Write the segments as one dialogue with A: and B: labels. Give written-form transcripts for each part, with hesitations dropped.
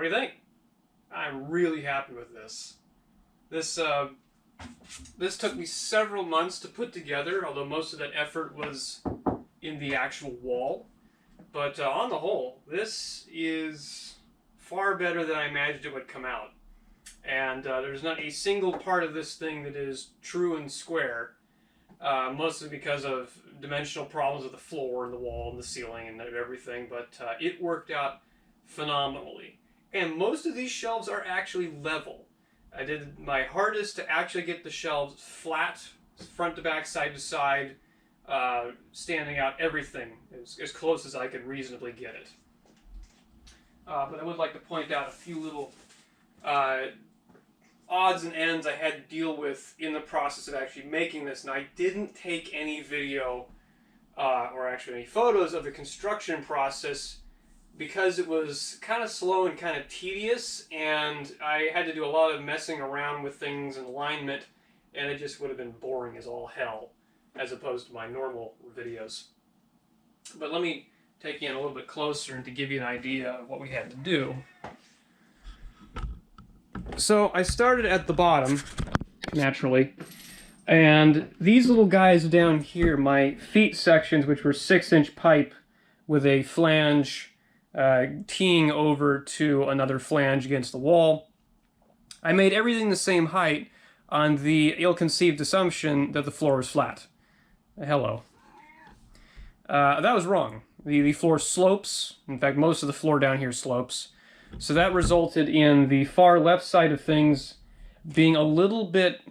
A: What do you think? I'm really happy with this. This took me several months to put together, although most of that effort was in the actual wall. But on the whole, this is far better than I imagined it would come out. And there's not a single part of this thing that is true and square, mostly because of dimensional problems with the floor and the wall and the ceiling and everything, but it worked out phenomenally. And most of these shelves are actually level. I did my hardest to actually get the shelves flat, front to back, side to side, standing out everything as close as I could reasonably get it. But I would like to point out a few little odds and ends I had to deal with in the process of actually making this. And I didn't take any video or actually any photos of the construction process because it was kind of slow and kind of tedious, and I had to do a lot of messing around with things and alignment, and it just would have been boring as all hell as opposed to my normal videos. But let me take you in a little bit closer and to give you an idea of what we had to do. So I started at the bottom, naturally, and these little guys down here, my feet sections, which were 6-inch pipe with a flange teeing over to another flange against the wall. I made everything the same height on the ill-conceived assumption that the floor was flat. Hello. That was wrong. The floor slopes. In fact, most of the floor down here slopes. So that resulted in the far left side of things being a little bit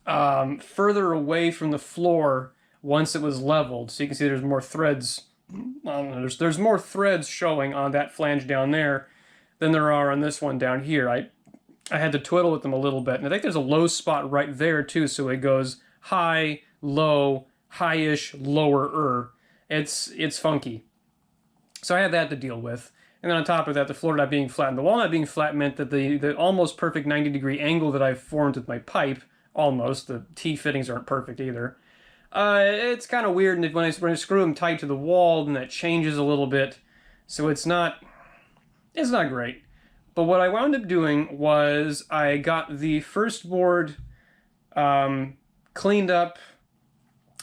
A: further away from the floor once it was leveled. So you can see there's more threads. There's more threads showing on that flange down there than there are on this one down here. I had to twiddle with them a little bit. And I think there's a low spot right there too, so it goes high, low, high-ish, lower-er. It's funky. So I had that to deal with. And then on top of that, the floor not being flat and the wall not being flat meant that the almost perfect 90-degree angle that I formed with my pipe, almost, the T-fittings aren't perfect either, it's kind of weird, and when I screw them tight to the wall, then that changes a little bit, so it's not great. But what I wound up doing was I got the first board cleaned up.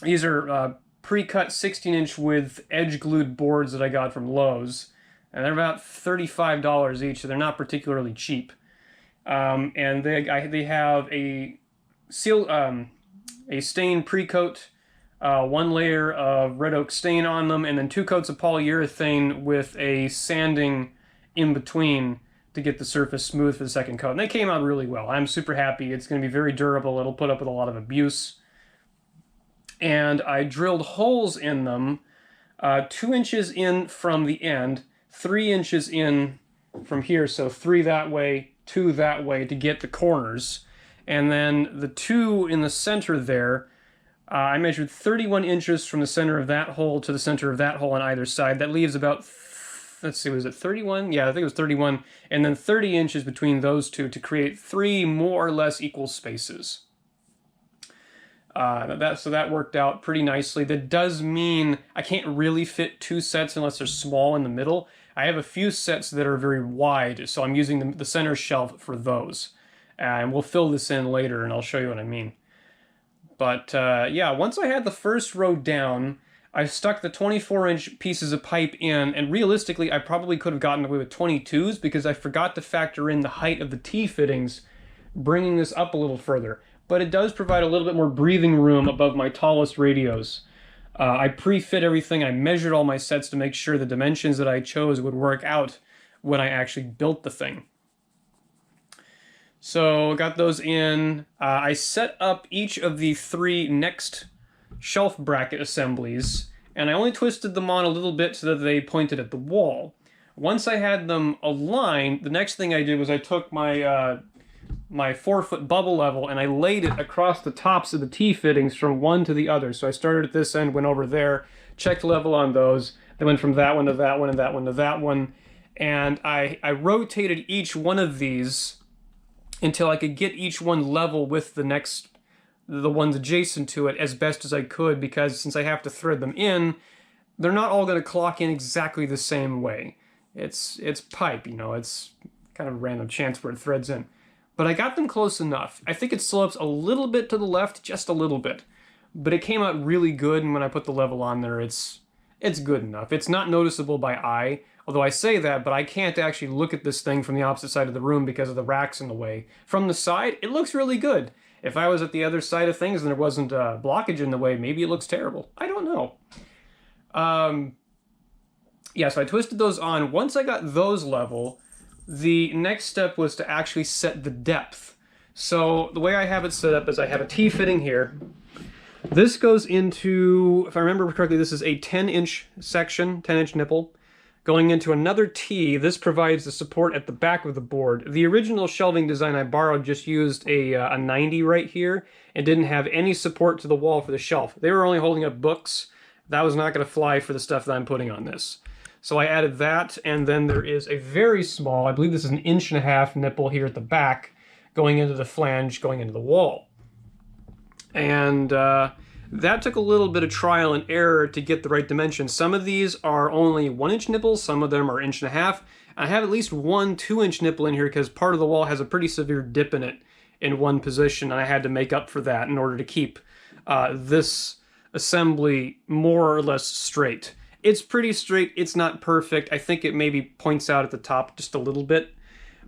A: These are pre-cut 16-inch width edge-glued boards that I got from Lowe's, and they're about $35 each, so they're not particularly cheap. And they have a stain pre-coat, one layer of red oak stain on them, and then 2 coats of polyurethane with a sanding in between to get the surface smooth for the second coat. And they came out really well. I'm super happy. It's going to be very durable. It'll put up with a lot of abuse. And I drilled holes in them 2 inches in from the end, 3 inches in from here, so 3 that way, 2 that way to get the corners. And then the 2 in the center there, I measured 31 inches from the center of that hole to the center of that hole on either side. That leaves about, let's see, was it 31? Yeah, I think it was 31. And then 30 inches between those two to create 3 more or less equal spaces. So that worked out pretty nicely. That does mean I can't really fit 2 sets unless they're small in the middle. I have a few sets that are very wide, so I'm using the center shelf for those. And we'll fill this in later, and I'll show you what I mean. But yeah, once I had the first row down, I stuck the 24-inch pieces of pipe in, and realistically, I probably could have gotten away with 22s because I forgot to factor in the height of the T-fittings, bringing this up a little further. But it does provide a little bit more breathing room above my tallest radios. I pre-fit everything. I measured all my sets to make sure the dimensions that I chose would work out when I actually built the thing. So got those in. I set up each of the 3 next shelf bracket assemblies, and I only twisted them on a little bit so that they pointed at the wall. Once I had them aligned, the next thing I did was I took my my 4-foot bubble level and I laid it across the tops of the T-fittings from one to the other. So I started at this end, went over there, checked level on those, then went from that one to that one and that one to that one, and I rotated each one of these until I could get each one level with the ones adjacent to it as best as I could, because since I have to thread them in, they're not all going to clock in exactly the same way. it's pipe, you know, it's kind of a random chance where it threads in. But I got them close enough. I think it slopes a little bit to the left, just a little bit. But it came out really good, and when I put the level on there, it's good enough. It's not noticeable by eye, although I say that, but I can't actually look at this thing from the opposite side of the room because of the racks in the way. From the side, it looks really good. If I was at the other side of things and there wasn't a blockage in the way, maybe it looks terrible. I don't know. Yeah, so I twisted those on. Once I got those level, the next step was to actually set the depth. So the way I have it set up is I have a T-fitting here. This goes into, if I remember correctly, this is a 10-inch section, 10-inch nipple. Going into another T, this provides the support at the back of the board. The original shelving design I borrowed just used a 90 right here and didn't have any support to the wall for the shelf. They were only holding up books. That was not going to fly for the stuff that I'm putting on this. So I added that, and then there is a very small, I believe this is an 1.5-inch nipple here at the back, going into the flange, going into the wall. And that took a little bit of trial and error to get the right dimension. Some of these are only 1-inch nipples, some of them are 1.5 inches. I have at least one 2-inch nipple in here because part of the wall has a pretty severe dip in it in one position, and I had to make up for that in order to keep this assembly more or less straight. It's pretty straight, it's not perfect. I think it maybe points out at the top just a little bit,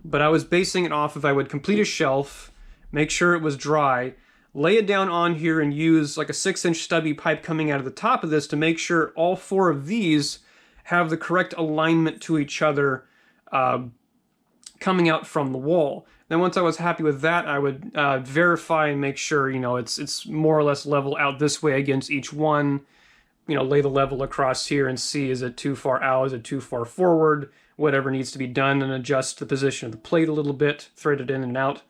A: but I was basing it off if I would complete a shelf, make sure it was dry, lay it down on here and use like a 6-inch stubby pipe coming out of the top of this to make sure all 4 of these have the correct alignment to each other coming out from the wall. Then once I was happy with that, I would verify and make sure, you know, it's more or less level out this way against each one. You know, lay the level across here and see, is it too far out, is it too far forward, whatever needs to be done, and adjust the position of the plate a little bit, thread it in and out.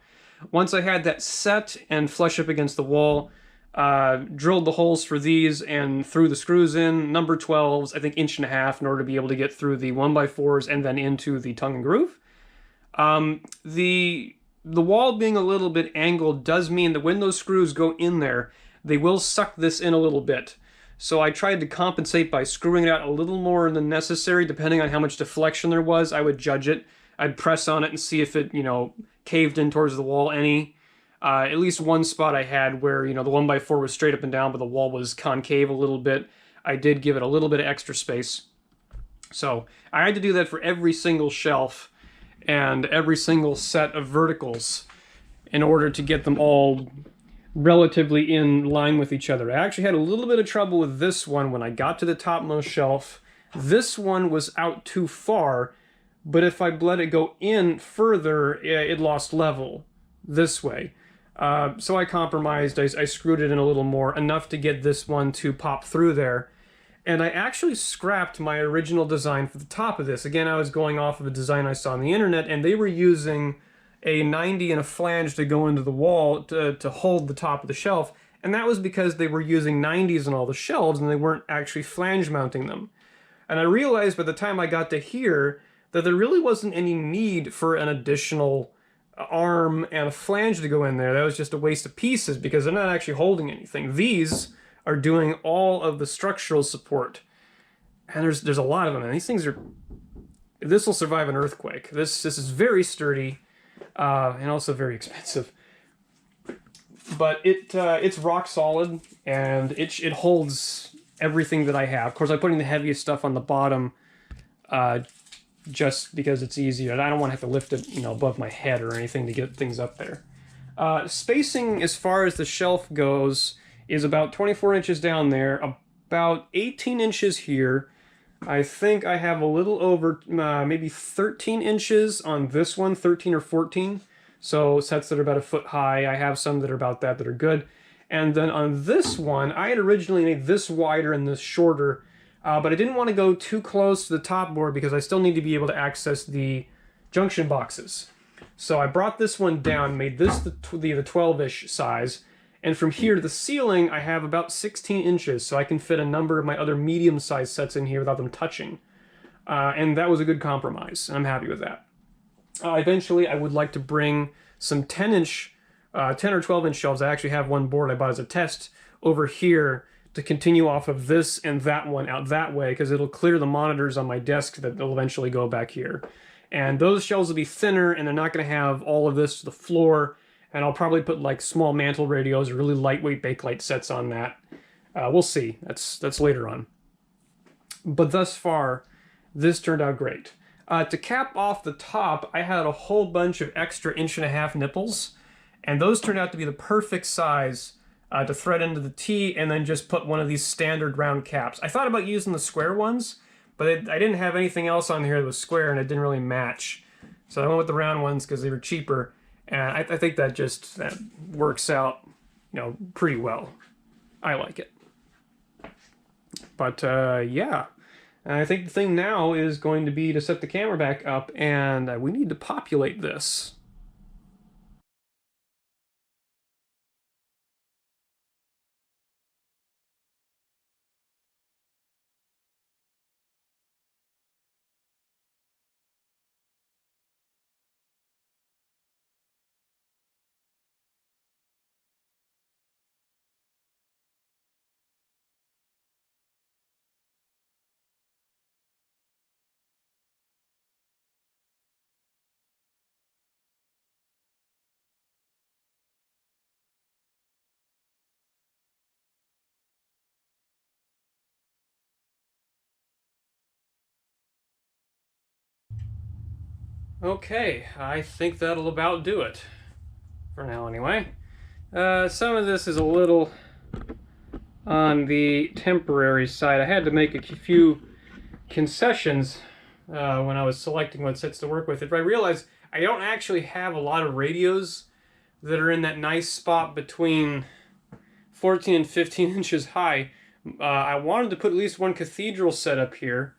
A: Once I had that set and flush up against the wall, drilled the holes for these and threw the screws in, number 12s, I think 1.5 inches in order to be able to get through the 1x4s and then into the tongue and groove. The wall being a little bit angled does mean that when those screws go in there, they will suck this in a little bit. So I tried to compensate by screwing it out a little more than necessary, depending on how much deflection there was. I would judge it. I'd press on it and see if it, you know, caved in towards the wall any. At least one spot I had where, you know, the 1x4 was straight up and down, but the wall was concave a little bit. I did give it a little bit of extra space. So I had to do that for every single shelf and every single set of verticals in order to get them all relatively in line with each other. I actually had a little bit of trouble with this one when I got to the topmost shelf. This one was out too far, but if I let it go in further, it lost level this way. So I compromised. I screwed it in a little more, enough to get this one to pop through there. And I actually scrapped my original design for the top of this. Again, I was going off of a design I saw on the internet, and they were using a 90 and a flange to go into the wall to hold the top of the shelf. And that was because they were using 90s on all the shelves and they weren't actually flange mounting them. And I realized by the time I got to here that there really wasn't any need for an additional arm and a flange to go in there. That was just a waste of pieces because they're not actually holding anything. These are doing all of the structural support. And there's a lot of them. And these things are... This will survive an earthquake. This is very sturdy. And also very expensive, but it's rock solid and it holds everything that I have. Of course, I'm putting the heaviest stuff on the bottom just because it's easier, and I don't want to have to lift it, you know, above my head or anything to get things up there. Spacing as far as the shelf goes is about 24 inches down there, about 18 inches here. I think I have a little over maybe 13 inches on this one, 13 or 14. So sets that are about a foot high. I have some that are about that are good. And then on this one, I had originally made this wider and this shorter, but I didn't want to go too close to the top board because I still need to be able to access the junction boxes. So I brought this one down, made this the 12-ish size. And from here to the ceiling, I have about 16 inches, so I can fit a number of my other medium-sized sets in here without them touching. And that was a good compromise, and I'm happy with that. Eventually, I would like to bring some 10 or 12-inch shelves. I actually have one board I bought as a test over here to continue off of this and that one out that way, because it'll clear the monitors on my desk that will eventually go back here. And those shelves will be thinner, and they're not going to have all of this to the floor. And I'll probably put like small mantle radios or really lightweight bakelite sets on that. We'll see. That's later on. But thus far, this turned out great. To cap off the top, I had a whole bunch of extra 1.5-inch nipples, and those turned out to be the perfect size to thread into the T and then just put one of these standard round caps. I thought about using the square ones, but I didn't have anything else on here that was square, and it didn't really match. So I went with the round ones because they were cheaper, and I think that works out, pretty well. I like it. But yeah, and I think the thing now is going to be to set the camera back up, and we need to populate this. Okay, I think that'll about do it. For now, anyway. Some of this is a little on the temporary side. I had to make a few concessions when I was selecting what sets to work with. If I realized I don't actually have a lot of radios that are in that nice spot between 14 and 15 inches high. I wanted to put at least one cathedral set up here.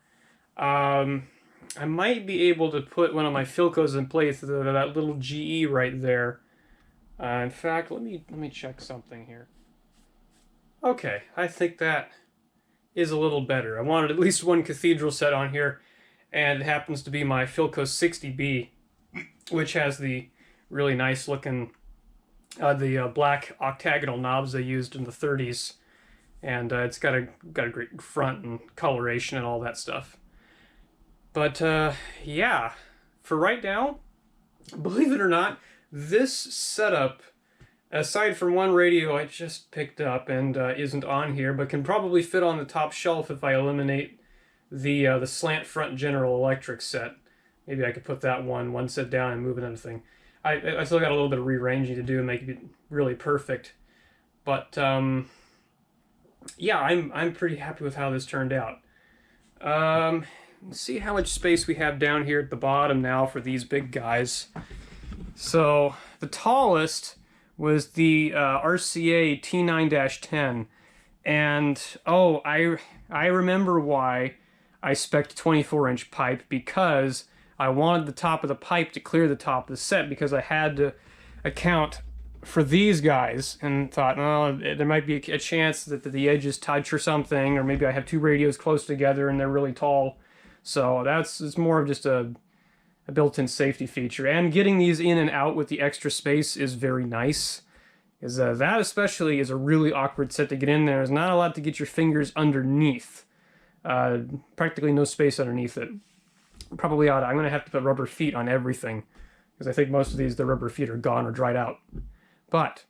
A: I might be able to put one of my Philcos in place, that little GE right there. In fact, let me check something here. Okay, I think that is a little better. I wanted at least one cathedral set on here, and it happens to be my Philco 60B, which has the really nice looking, the black octagonal knobs they used in the 30s, and it's got a great front and coloration and all that stuff. But yeah, for right now, believe it or not, this setup, aside from one radio I just picked up and isn't on here, but can probably fit on the top shelf if I eliminate the slant front General Electric set. Maybe I could put that one set down and move another thing. I still got a little bit of rearranging to do and make it really perfect. But yeah, I'm pretty happy with how this turned out. Let's see how much space we have down here at the bottom now for these big guys. So the tallest was the RCA T9-10, and oh, I remember why I spec'd 24-inch pipe, because I wanted the top of the pipe to clear the top of the set, because I had to account for these guys and thought, oh, there might be a chance that the edges touch or something, or maybe I have two radios close together and they're really tall. So it's more of just a built-in safety feature. And getting these in and out with the extra space is very nice. That especially is a really awkward set to get in there. There's not a lot to get your fingers underneath. Practically no space underneath it. Probably ought to. I'm going to have to put rubber feet on everything, because I think most of the rubber feet are gone or dried out. But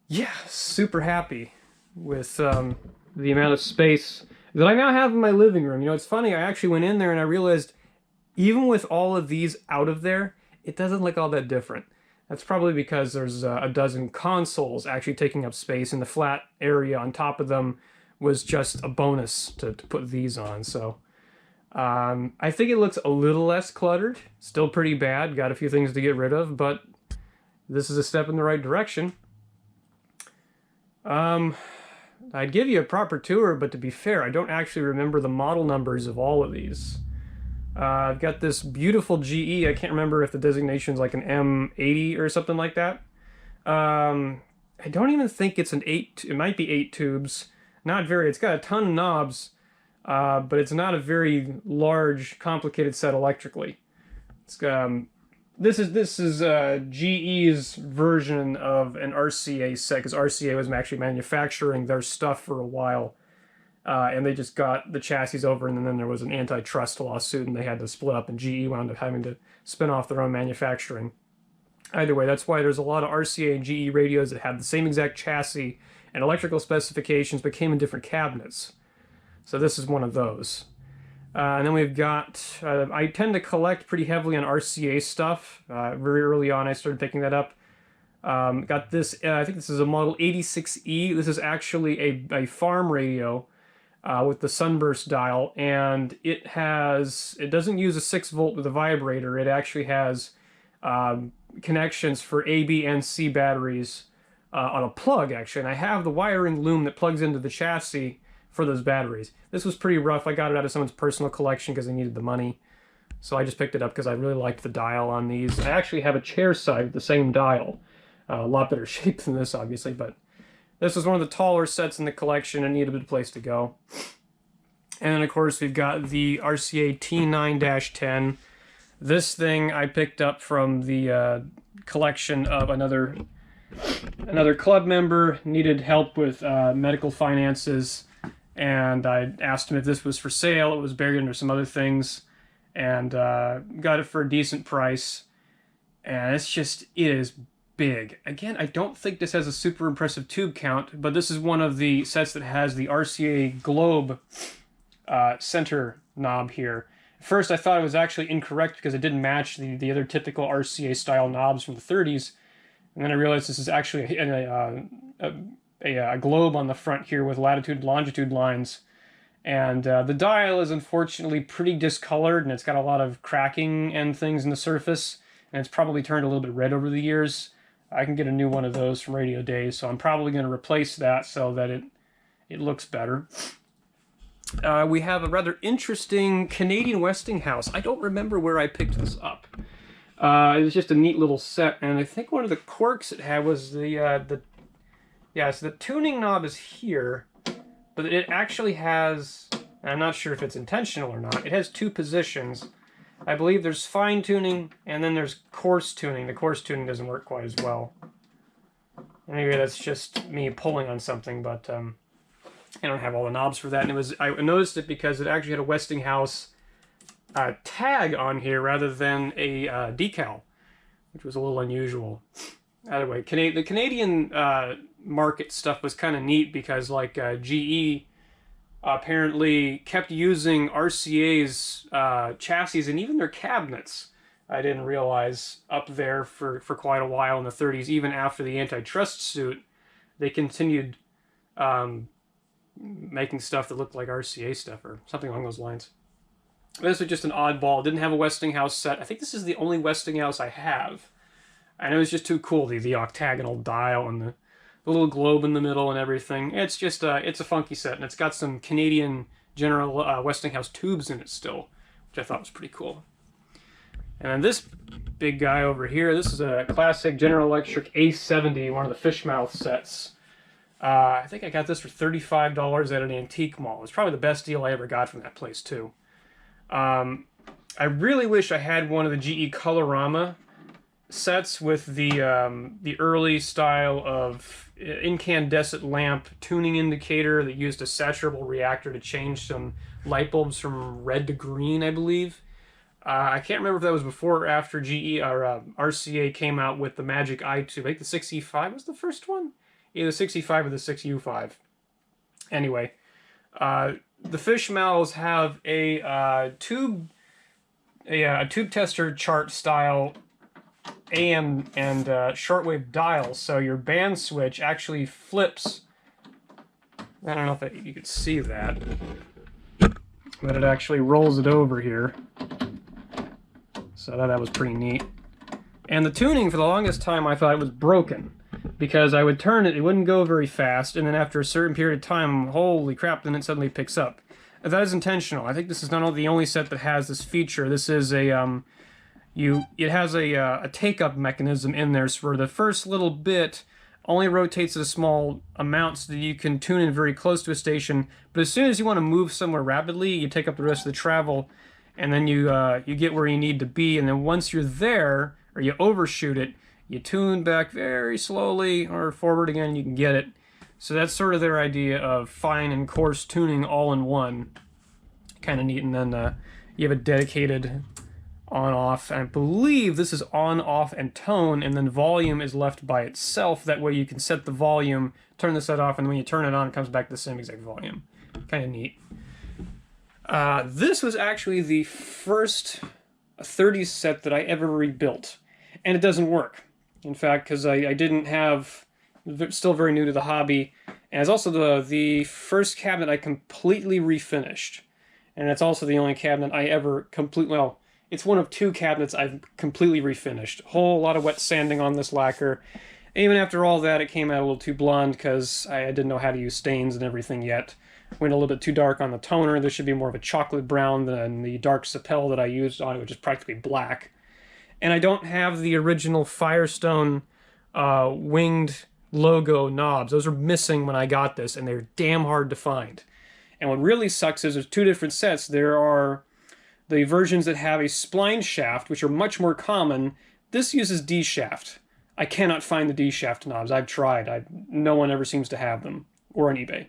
A: yeah, super happy with the amount of space that I now have in my living room. It's funny, I actually went in there and I realized even with all of these out of there, it doesn't look all that different. That's probably because there's a dozen consoles actually taking up space, and the flat area on top of them was just a bonus to put these on. So I think it looks a little less cluttered. Still pretty bad, got a few things to get rid of, but this is a step in the right direction. I'd give you a proper tour, but to be fair, I don't actually remember the model numbers of all of these. I've got this beautiful GE. I can't remember if the designation's like an M80 or something like that. I don't even think it's an 8. It might be 8 tubes. Not very. It's got a ton of knobs, but it's not a very large, complicated set electrically. It's This is GE's version of an RCA set, because RCA was actually manufacturing their stuff for a while, and they just got the chassis over, and then there was an antitrust lawsuit, and they had to split up, and GE wound up having to spin off their own manufacturing. Either way, that's why there's a lot of RCA and GE radios that have the same exact chassis and electrical specifications, but came in different cabinets. So this is one of those. And then we've got, I tend to collect pretty heavily on RCA stuff. Very early on, I started picking that up. Got this, I think this is a model 86E. This is actually a farm radio with the sunburst dial, and it doesn't use a 6-volt with a vibrator. It actually has connections for A, B, and C batteries on a plug, actually. And I have the wiring loom that plugs into the chassis for those batteries. This was pretty rough. I got it out of someone's personal collection because they needed the money. So I just picked it up because I really liked the dial on these. I actually have a chair side with the same dial. A lot better shape than this, obviously, but this was one of the taller sets in the collection and needed a place to go. And then, of course, we've got the RCA T9-10. This thing I picked up from the collection of another club member, needed help with medical finances, and I asked him if this was for sale. It was buried under some other things, and got it for a decent price. And it is big. Again, I don't think this has a super impressive tube count, but this is one of the sets that has the RCA globe center knob here. At first, I thought it was actually incorrect because it didn't match the other typical RCA style knobs from the 30s. And then I realized this is actually a globe on the front here with latitude and longitude lines. And the dial is unfortunately pretty discolored, and it's got a lot of cracking and things in the surface, and it's probably turned a little bit red over the years. I can get a new one of those from Radio Days, so I'm probably going to replace that so that it looks better. We have a rather interesting Canadian Westinghouse. I don't remember where I picked this up. It was just a neat little set, and I think one of the quirks it had was so the tuning knob is here, but it actually has, I'm not sure if it's intentional or not, it has two positions. I believe there's fine tuning, and then there's coarse tuning. The coarse tuning doesn't work quite as well. Anyway, that's just me pulling on something, but I don't have all the knobs for that. And I noticed it because it actually had a Westinghouse tag on here rather than a decal, which was a little unusual. Either way, the Canadian market stuff was kind of neat because, like, GE apparently kept using RCA's chassis and even their cabinets. I didn't realize up there for quite a while in the 30s, even after the antitrust suit, they continued making stuff that looked like RCA stuff or something along those lines. This was just an oddball. It didn't have a Westinghouse set. I think this is the only Westinghouse I have. And it was just too cool, the octagonal dial and the little globe in the middle and everything. It's just it's a funky set, and it's got some Canadian General Westinghouse tubes in it still, which I thought was pretty cool. And then this big guy over here, this is a classic General Electric A70, one of the fishmouth sets. I think I got this for $35 at an antique mall. It was probably the best deal I ever got from that place, too. I really wish I had one of the GE Colorama sets with the early style of incandescent lamp tuning indicator that used a saturable reactor to change some light bulbs from red to green, I believe. I can't remember if that was before or after GE or RCA came out with the Magic i2. I think the 6E5 was the first one? Either the 6E5 or the 6U5. Anyway, the fish mouths have a tube tester chart style AM and shortwave dial, so your band switch actually flips. I don't know if you could see that, but it actually rolls it over here. So that was pretty neat. And the tuning, for the longest time, I thought it was broken, because I would turn it, it wouldn't go very fast, and then after a certain period of time, holy crap, then it suddenly picks up. That is intentional. I think this is not the only set that has this feature. This is a it has a take-up mechanism in there, so for the first little bit only rotates at a small amount so that you can tune in very close to a station, but as soon as you want to move somewhere rapidly, you take up the rest of the travel, and then you get where you need to be, and then once you're there, or you overshoot it, you tune back very slowly or forward again, and you can get it. So that's sort of their idea of fine and coarse tuning all in one. Kind of neat. And then you have a dedicated on-off. I believe this is on-off and tone, and then volume is left by itself. That way you can set the volume, turn the set off, and when you turn it on, it comes back to the same exact volume. Kind of neat. This was actually the first 30s set that I ever rebuilt, and it doesn't work. In fact, because I didn't have, still very new to the hobby, and it's also the first cabinet I completely refinished. And it's also the only cabinet I ever completely, well, it's one of two cabinets I've completely refinished. A whole lot of wet sanding on this lacquer. Even after all that, it came out a little too blonde because I didn't know how to use stains and everything yet. Went a little bit too dark on the toner. This should be more of a chocolate brown than the dark Sapel that I used on it, which is practically black. And I don't have the original Firestone winged logo knobs. Those are missing when I got this, and they're damn hard to find. And what really sucks is there's two different sets. There are the versions that have a spline shaft, which are much more common. This uses D shaft. I cannot find the D shaft knobs. I've tried. No one ever seems to have them, or on eBay.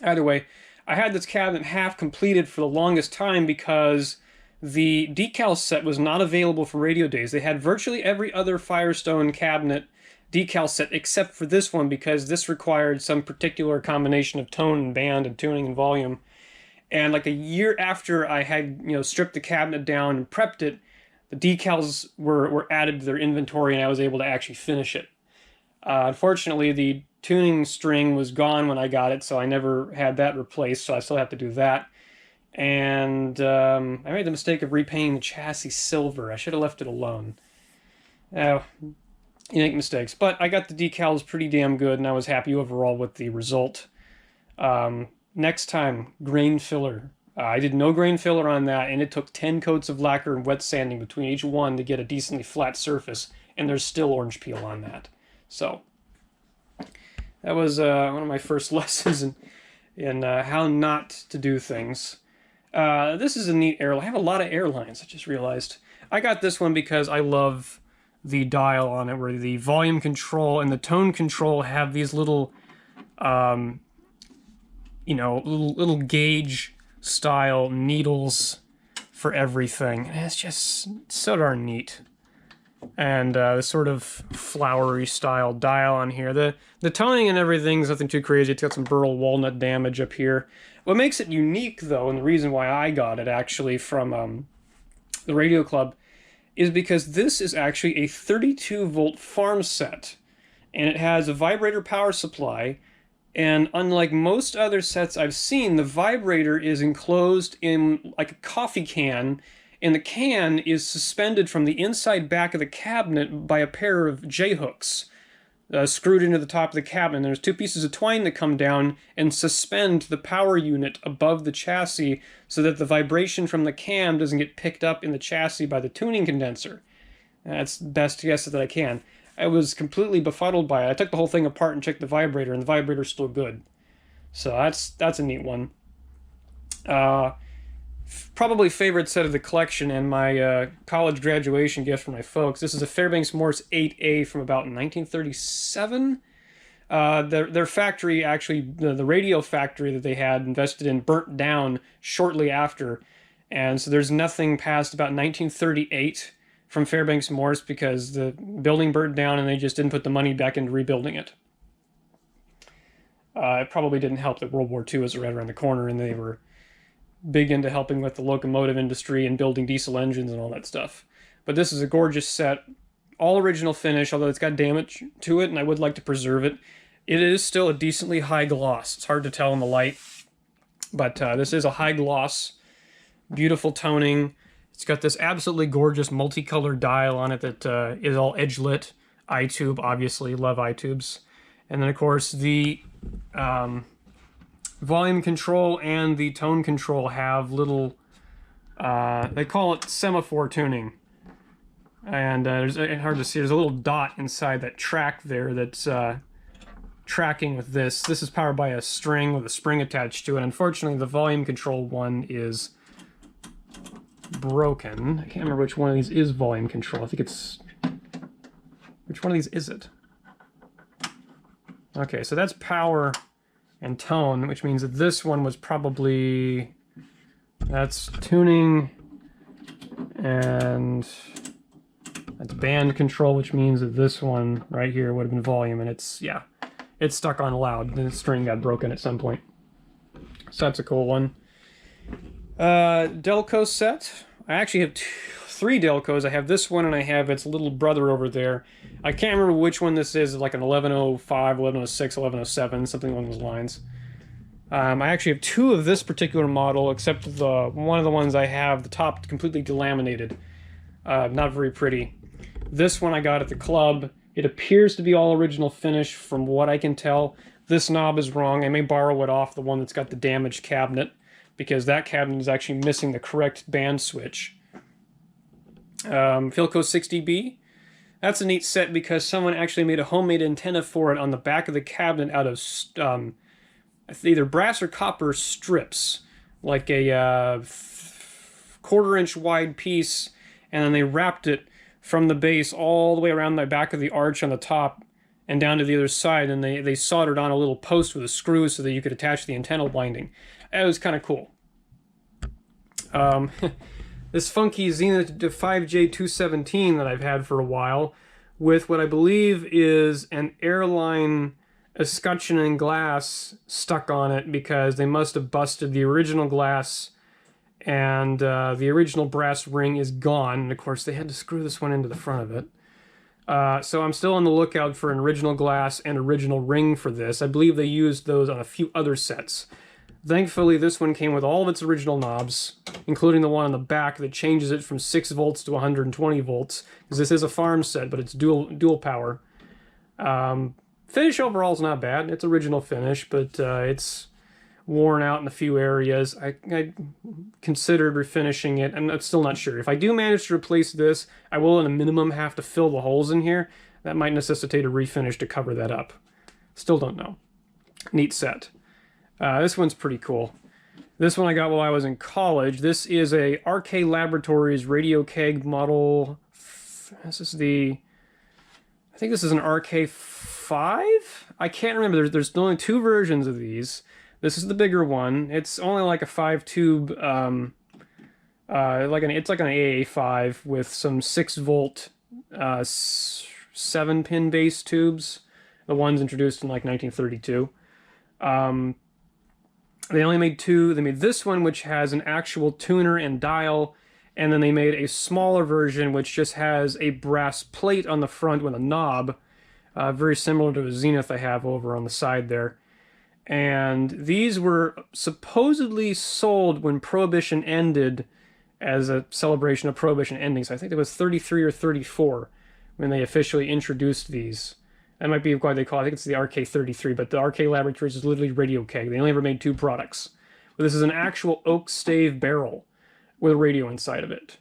A: Either way, I had this cabinet half completed for the longest time because the decal set was not available for radio days. They had virtually every other Firestone cabinet decal set except for this one because this required some particular combination of tone and band and tuning and volume. And like a year after I had, stripped the cabinet down and prepped it, the decals were added to their inventory and I was able to actually finish it. Unfortunately, the tuning string was gone when I got it, so I never had that replaced, so I still have to do that. And I made the mistake of repainting the chassis silver. I should have left it alone. You make mistakes. But I got the decals pretty damn good, and I was happy overall with the result. Next time, grain filler. I did no grain filler on that, and it took 10 coats of lacquer and wet sanding between each one to get a decently flat surface, and there's still orange peel on that. So, that was one of my first lessons in how not to do things. This is a neat airline. I have a lot of airlines, I just realized. I got this one because I love the dial on it, where the volume control and the tone control have these little, little gauge style needles for everything. And it's just so darn neat. And the sort of flowery style dial on here. The toning and everything's nothing too crazy. It's got some burl walnut damage up here. What makes it unique, though, and the reason why I got it actually from the Radio Club, is because this is actually a 32-volt farm set. And it has a vibrator power supply. And unlike most other sets I've seen, the vibrator is enclosed in like a coffee can, and the can is suspended from the inside back of the cabinet by a pair of J-hooks screwed into the top of the cabinet. And there's two pieces of twine that come down and suspend the power unit above the chassis so that the vibration from the can doesn't get picked up in the chassis by the tuning condenser. That's the best guess that I can. I was completely befuddled by it. I took the whole thing apart and checked the vibrator, and the vibrator's still good. So that's a neat one. Probably favorite set of the collection and my college graduation gift for my folks. This is a Fairbanks Morse 8A from about 1937. Their factory, actually, the radio factory that they had invested in burnt down shortly after. And so there's nothing past about 1938 from Fairbanks Morse because the building burnt down and they just didn't put the money back into rebuilding it. It probably didn't help that World War II was right around the corner and they were big into helping with the locomotive industry and building diesel engines and all that stuff. But this is a gorgeous set, all original finish, although it's got damage to it and I would like to preserve it. It is still a decently high gloss. It's hard to tell in the light, but this is a high gloss, beautiful toning. It's got this absolutely gorgeous multicolored dial on it that is all edge-lit. iTube, obviously, love iTubes. And then, of course, the volume control and the tone control have little, they call it semaphore tuning. And it's hard to see, there's a little dot inside that track there that's tracking with this. This is powered by a string with a spring attached to it. Unfortunately, the volume control one is broken. I can't remember which one of these is volume control. I think it's Which one of these is it? Okay, so that's power and tone, which means that this one was probably... That's tuning, and that's band control, which means that this one right here would have been volume, and it's, yeah, it's stuck on loud. The string got broken at some point. So that's a cool one. Delco set. I actually have three Delcos. I have this one, and I have its little brother over there. I can't remember which one this is, like an 1105, 1106, 1107, something along those lines. I actually have two of this particular model, except one of the ones I have, the top completely delaminated. Not very pretty. This one I got at the club. It appears to be all original finish from what I can tell. This knob is wrong. I may borrow it off the one that's got the damaged cabinet, because that cabinet is actually missing the correct band switch. Philco 60B. That's a neat set because someone actually made a homemade antenna for it on the back of the cabinet out of either brass or copper strips, like a quarter-inch wide piece, and then they wrapped it from the base all the way around the back of the arch on the top and down to the other side, and they soldered on a little post with a screw so that you could attach the antenna binding. It was kind of cool. This funky Zenith 5J217 that I've had for a while, with what I believe is an airline escutcheon and glass stuck on it because they must have busted the original glass, and the original brass ring is gone, and of course they had to screw this one into the front of it. So I'm still on the lookout for an original glass and original ring for this. I believe they used those on a few other sets. Thankfully, this one came with all of its original knobs, including the one on the back that changes it from 6 volts to 120 volts, because this is a farm set, but it's dual power. Finish overall is not bad. It's original finish, but it's worn out in a few areas. I considered refinishing it. I'm still not sure. If I do manage to replace this, I will at a minimum have to fill the holes in here. That might necessitate a refinish to cover that up. Still don't know. Neat set. This one's pretty cool. This one I got while I was in college. This is a RK Laboratories Radio Keg model. This is the... I think this is an RK5? I can't remember. There's only two versions of these. This is the bigger one. It's only like a 5-tube, it's like an AA5 with some 6-volt, 7-pin base tubes. The ones introduced in like 1932. They only made two. They made this one, which has an actual tuner and dial, and then they made a smaller version, which just has a brass plate on the front with a knob, very similar to a Zenith I have over on the side there. And these were supposedly sold when Prohibition ended as a celebration of Prohibition ending. So I think it was 33 or 34 when they officially introduced these. That might be why they call it. I think it's the RK33, but the RK Laboratories is literally Radio Keg. They only ever made two products. But this is an actual oak stave barrel with a radio inside of it.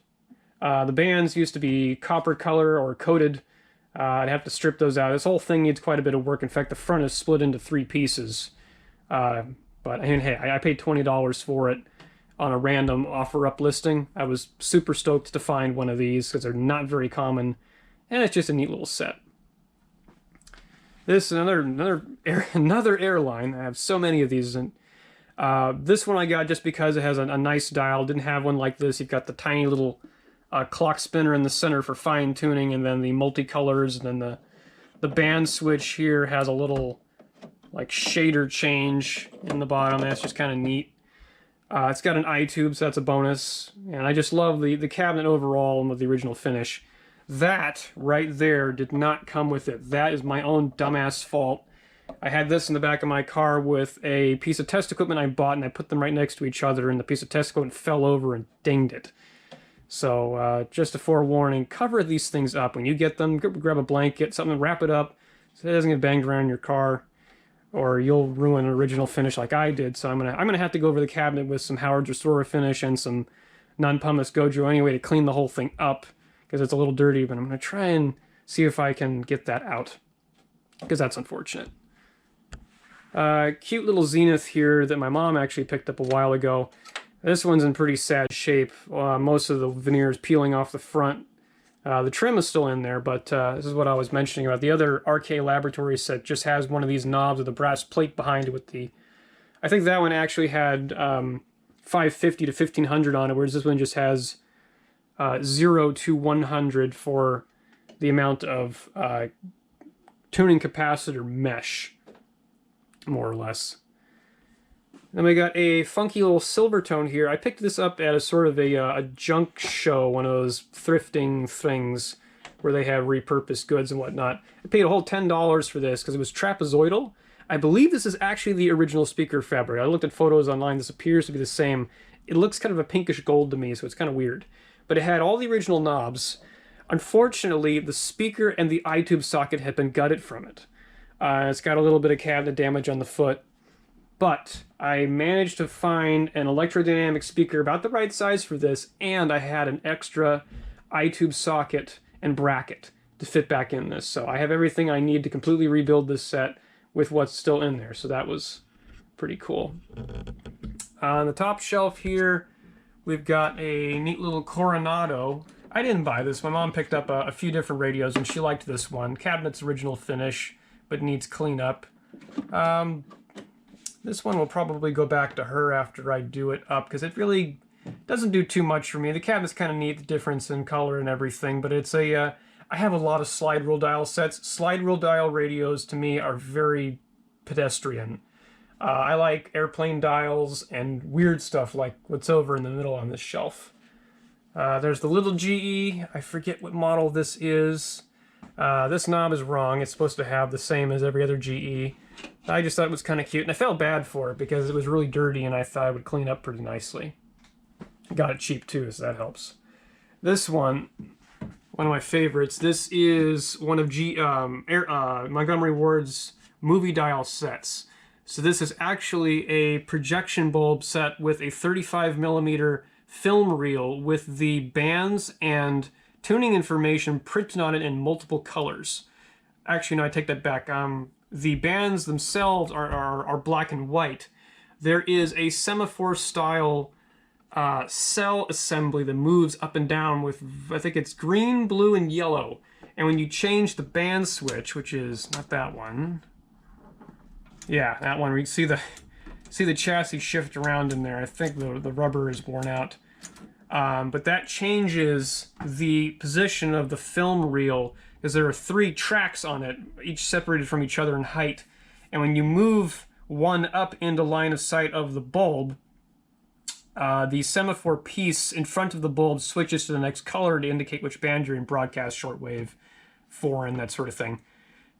A: The bands used to be copper color or coated. I'd have to strip those out. This whole thing needs quite a bit of work. In fact, the front is split into 3 pieces. But I mean, hey, I paid $20 for it on a random offer-up listing. I was super stoked to find one of these because they're not very common, and it's just a neat little set. This is another airline. I have so many of these, and this one I got just because it has a nice dial. Didn't have one like this. You've got the tiny little clock spinner in the center for fine tuning, and then the multicolors, and then the band switch here has a little like shader change in the bottom. That's just kind of neat. It's got an eye tube, so that's a bonus. And I just love the cabinet overall and with the original finish. That right there did not come with it. That is my own dumbass fault. I had this in the back of my car with a piece of test equipment I bought, and I put them right next to each other, and the piece of test equipment fell over and dinged it. So just a forewarning, cover these things up. When you get them, grab a blanket, something, wrap it up so it doesn't get banged around in your car, or you'll ruin an original finish like I did. So I'm gonna have to go over the cabinet with some Howard's Restorer finish and some non-pumice Gojo anyway to clean the whole thing up, because it's a little dirty, but I'm going to try and see if I can get that out, because that's unfortunate. Cute little Zenith here that my mom actually picked up a while ago. This one's in pretty sad shape. Most of the veneer is peeling off the front. The trim is still in there, but this is what I was mentioning about. The other RK Laboratory set just has one of these knobs with a brass plate behind it with the... I think that one actually had 550 to 1500 on it, whereas this one just has 0 to 100 for the amount of tuning capacitor mesh, more or less. Then we got a funky little silver tone here. I picked this up at a sort of a junk show, one of those thrifting things where they have repurposed goods and whatnot. I paid a whole $10 for this because it was trapezoidal. I believe this is actually the original speaker fabric. I looked at photos online. This appears to be the same. It looks kind of a pinkish gold to me, so it's kind of weird. But it had all the original knobs. Unfortunately, the speaker and the eye-tube socket had been gutted from it. It's got a little bit of cabinet damage on the foot. But I managed to find an electrodynamic speaker about the right size for this, and I had an extra eye-tube socket and bracket to fit back in this. So I have everything I need to completely rebuild this set with what's still in there. So that was pretty cool. On the top shelf here, we've got a neat little Coronado. I didn't buy this. My mom picked up a few different radios, and she liked this one. Cabinet's original finish, but needs cleanup. This one will probably go back to her after I do it up, because it really doesn't do too much for me. The cabinet's kind of neat, the difference in color and everything, but it's a... I have a lot of slide rule dial sets. Slide rule dial radios, to me, are very pedestrian. I like airplane dials and weird stuff like what's over in the middle on this shelf. There's the little GE. I forget what model this is. This knob is wrong. It's supposed to have the same as every other GE. I just thought it was kind of cute, and I felt bad for it because it was really dirty, and I thought it would clean up pretty nicely. Got it cheap too, so that helps. This one of my favorites. This is one of Montgomery Ward's movie dial sets. So this is actually a projection bulb set with a 35mm film reel with the bands and tuning information printed on it in multiple colors. Actually, no, I take that back. The bands themselves are black and white. There is a semaphore-style cell assembly that moves up and down with, I think it's green, blue, and yellow. And when you change the band switch, which is not that one, yeah, that one, we see the chassis shift around in there. I think the rubber is worn out. But that changes the position of the film reel, because there are 3 tracks on it, each separated from each other in height. And when you move one up into line of sight of the bulb, the semaphore piece in front of the bulb switches to the next color to indicate which band you're in, broadcast, shortwave, foreign, that sort of thing.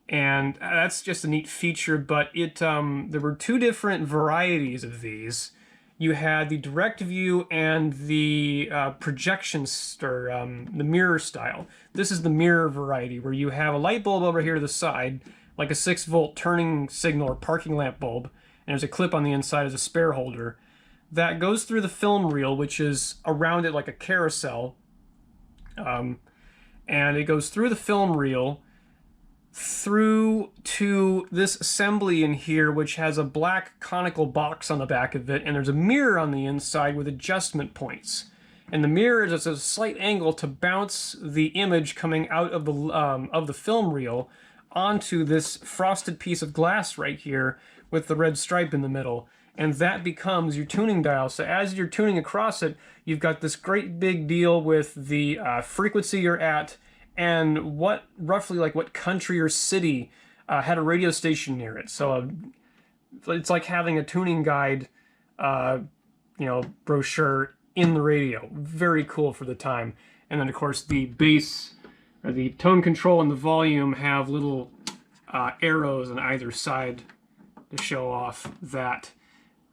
A: And that's just a neat feature, but there were 2 different varieties of these. You had the direct view and the projection, or the mirror style. This is the mirror variety, where you have a light bulb over here to the side, like a 6-volt turning signal or parking lamp bulb, and there's a clip on the inside as a spare holder. That goes through the film reel, which is around it like a carousel. And it goes through the film reel, through to this assembly in here, which has a black conical box on the back of it, and there's a mirror on the inside with adjustment points. And the mirror is at a slight angle to bounce the image coming out of the film reel onto this frosted piece of glass right here with the red stripe in the middle. And that becomes your tuning dial. So as you're tuning across it, you've got this great big deal with the frequency you're at, and roughly what country or city had a radio station near it. So it's like having a tuning guide, brochure in the radio. Very cool for the time. And then of course the bass, or the tone control and the volume have little arrows on either side to show off that.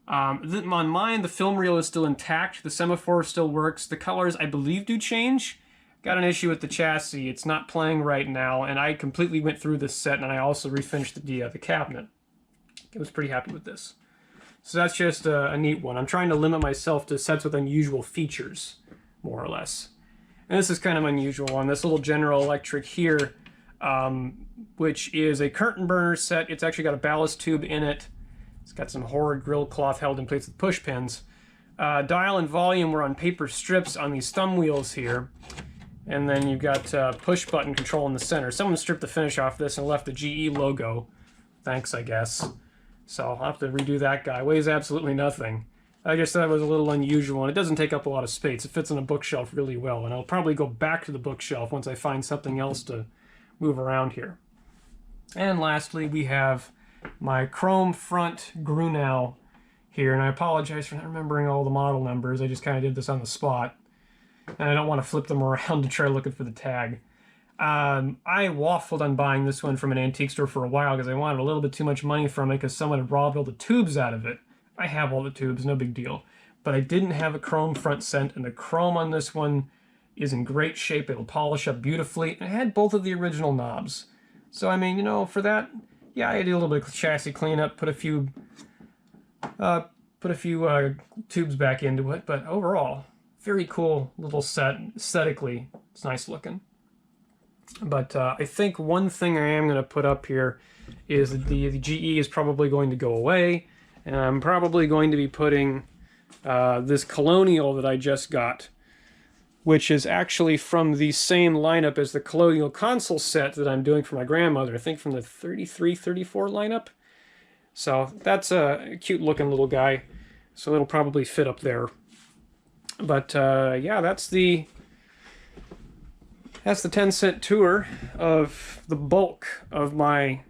A: On mine, the film reel is still intact. The semaphore still works. The colors, I believe, do change. Got an issue with the chassis. It's not playing right now, and I completely went through this set, and I also refinished the cabinet. I was pretty happy with this. So that's just a neat one. I'm trying to limit myself to sets with unusual features, more or less. And this is kind of an unusual one. This little General Electric here, which is a curtain burner set. It's actually got a ballast tube in it. It's got some horrid grill cloth held in place with push pins. Dial and volume were on paper strips on these thumb wheels here. And then you've got push button control in the center. Someone stripped the finish off this and left the GE logo. Thanks, I guess. So I'll have to redo that guy. Weighs absolutely nothing. I just thought it was a little unusual, and it doesn't take up a lot of space. It fits on a bookshelf really well, and I'll probably go back to the bookshelf once I find something else to move around here. And lastly, we have my chrome front Grunau here, and I apologize for not remembering all the model numbers. I just kind of did this on the spot, and I don't want to flip them around to try looking for the tag. I waffled on buying this one from an antique store for a while because I wanted a little bit too much money from it because someone had robbed all the tubes out of it. I have all the tubes, no big deal. But I didn't have a chrome front set, and the chrome on this one is in great shape. It'll polish up beautifully. And it had both of the original knobs. So, I mean, you know, for that, yeah, I did a little bit of chassis cleanup, put a few tubes back into it. But overall, very cool little set. Aesthetically, it's nice looking. But I think one thing I am going to put up here is that the GE is probably going to go away. And I'm probably going to be putting this Colonial that I just got, which is actually from the same lineup as the Colonial console set that I'm doing for my grandmother. I think from the 33, 34 lineup. So that's a cute looking little guy. So it'll probably fit up there. But yeah, that's the 10-cent tour of the bulk of my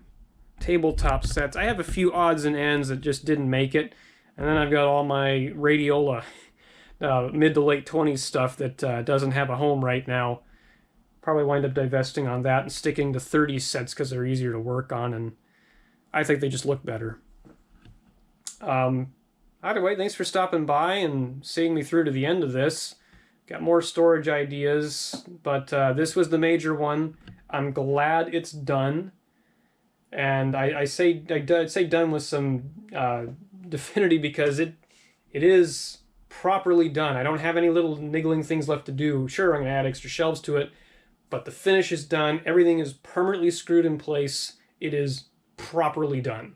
A: tabletop sets. I have a few odds and ends that just didn't make it, and then I've got all my Radiola mid to late 20s stuff that doesn't have a home right now. Probably wind up divesting on that and sticking to 30s sets because they're easier to work on, and I think they just look better. Either way, thanks for stopping by and seeing me through to the end of this. Got more storage ideas, but this was the major one. I'm glad it's done. And I'd say done with some definity because it is properly done. I don't have any little niggling things left to do. Sure, I'm going to add extra shelves to it, but the finish is done. Everything is permanently screwed in place. It is properly done.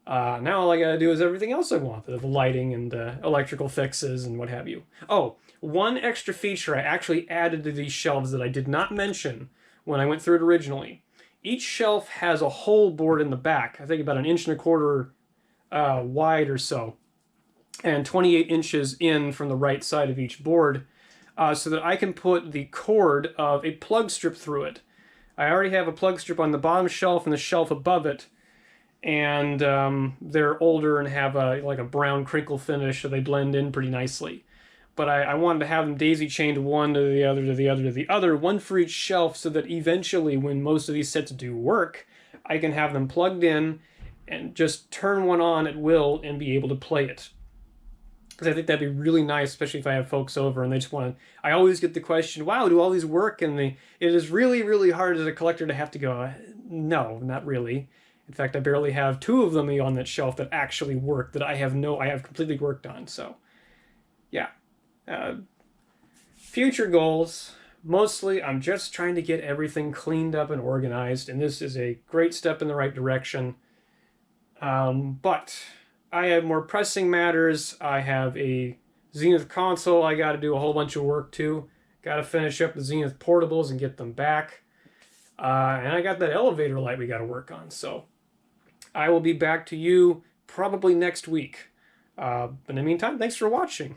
A: Now all I got to do is everything else I want, the lighting and electrical fixes and what have you. Oh, one extra feature I actually added to these shelves that I did not mention when I went through it originally. Each shelf has a hole bored in the back, I think about 1.25 inches wide or so, and 28 inches in from the right side of each board, so that I can put the cord of a plug strip through it. I already have a plug strip on the bottom shelf and the shelf above it, and they're older and have like a brown crinkle finish, so they blend in pretty nicely. But I wanted to have them daisy-chained one to the other, to the other, to the other, one for each shelf, so that eventually, when most of these sets do work, I can have them plugged in and just turn one on at will and be able to play it. Because I think that'd be really nice, especially if I have folks over and they just want to... I always get the question, wow, do all these work? And it is really, really hard as a collector to have to go, no, not really. In fact, I barely have 2 of them on that shelf that actually work, that I have completely worked on, so... yeah. Future goals, mostly I'm just trying to get everything cleaned up and organized, and this is a great step in the right direction. But I have more pressing matters. I have a Zenith console I got to do a whole bunch of work to. Got to finish up the Zenith portables and get them back. And I got that elevator light we got to work on, so I will be back to you probably next week. But in the meantime, thanks for watching.